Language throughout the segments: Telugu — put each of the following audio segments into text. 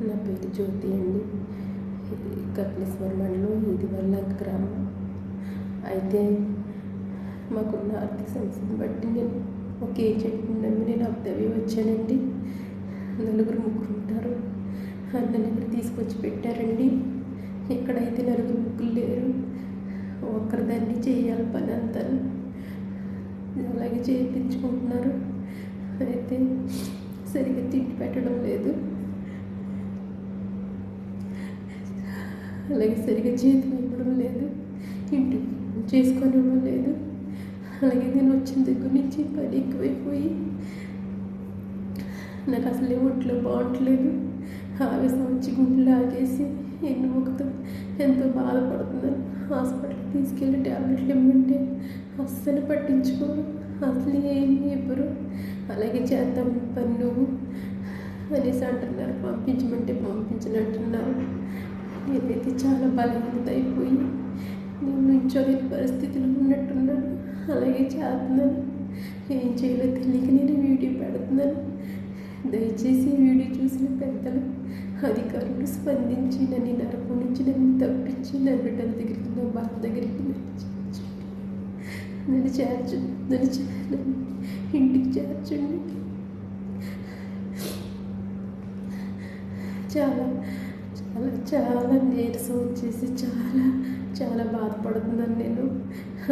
నా పేరు జ్యోతి అండి. ఇది కపిలేశ్వరం మండలం ఈదివల్ల గ్రామం. అయితే మాకున్న ఆర్థిక సమస్యను బట్టి నేను ఒక ఏజెంట్ని నమ్మి నేను అబ్దవి వచ్చానండి. ముగ్గురు ఉంటారు. అందరిని ఇక్కడ తీసుకొచ్చి పెట్టారండి. ఇక్కడైతే ముగ్గురు లేరు. ఒక్కరిదాన్ని చేయాలి పని అంతా, అలాగే చేయించుకుంటున్నారు. అయితే సరిగ్గా తిండి పెట్టడం లేదు, అలాగే సరిగ్గా చేతి ఇవ్వడం లేదు, ఇంటి చేసుకొని ఇవ్వడం లేదు. అలాగే నేను వచ్చిన దగ్గర నుంచి పని ఎక్కువైపోయి నాకు అసలు ఒంట్లో బాగుంటలేదు. ఆవేశం వచ్చి గుండెలు ఆగేసి ఎన్నుముకతో ఎంతో బాధపడుతున్నాను. హాస్పిటల్కి తీసుకెళ్ళి ట్యాబ్లెట్లు ఇవ్వమంటే అస్సలు పట్టించుకోరు, అసలు ఏమి ఇవ్వరు. అలాగే చేద్దాం పని నువ్వు అనేసి అంటున్నారు, పంపించమంటే పంపించనంటున్నారు. నేనైతే చాలా బలహీనత అయిపోయి నేను నుంచోలేని పరిస్థితిలో ఉన్నట్టున్నాను. అలాగే చేస్తున్నాను, ఏం చేయాలో తెలియక నేను వీడియో పెడుతున్నాను. దయచేసి వీడియో చూసిన పెద్దలు అధికారులు స్పందించి నన్ను నరకం నుంచి నన్ను తప్పించి నా బిడ్డల దగ్గరికి, నా భర్త దగ్గరికి నన్ను చేర్చండి, నన్ను ఇంటికి చేర్చండి. చాలా చాలా చాలా నీరసం వచ్చేసి చాలా బాధపడుతున్నాను. నేను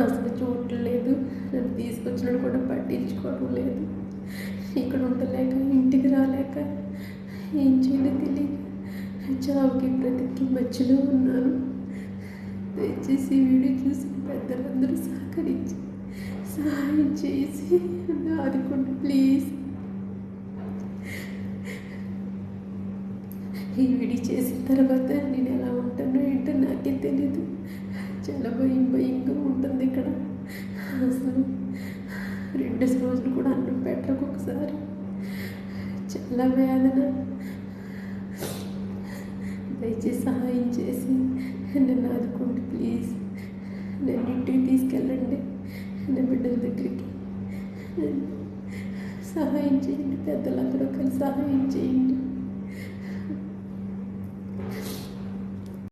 అసలు చూడలేదు, నన్ను తీసుకొచ్చినట్టు కూడా పట్టించుకోవడం లేదు. ఇక్కడ ఉండలేక, ఇంటికి రాలేక, ఏం చేయాలో తెలియక చావుకి బ్రతికి మధ్యలో ఉన్నాను. దయచేసి వీడియో చూసి పెద్దలందరూ సహకరించి సహాయం చేసి ఆదుకోండి ప్లీజ్. ఈ వీడియో చేసిన తర్వాత నేను ఎలా ఉంటానో ఏంటో నాకే తెలీదు. చాలా భయంగా ఉంటుంది ఇక్కడ. అసలు 2 రోజులు కూడా అన్నం పెట్టకు, ఒకసారి చాలా వేదన. దయచేసి సహాయం చేసి నన్ను ఆదుకోండి ప్లీజ్. నన్ను ఇంటికి తీసుకెళ్ళండి, నా బిడ్డల దగ్గరికి సహాయం చేయండి. పెద్దలందరూ కలిసి సహాయం చేయండి.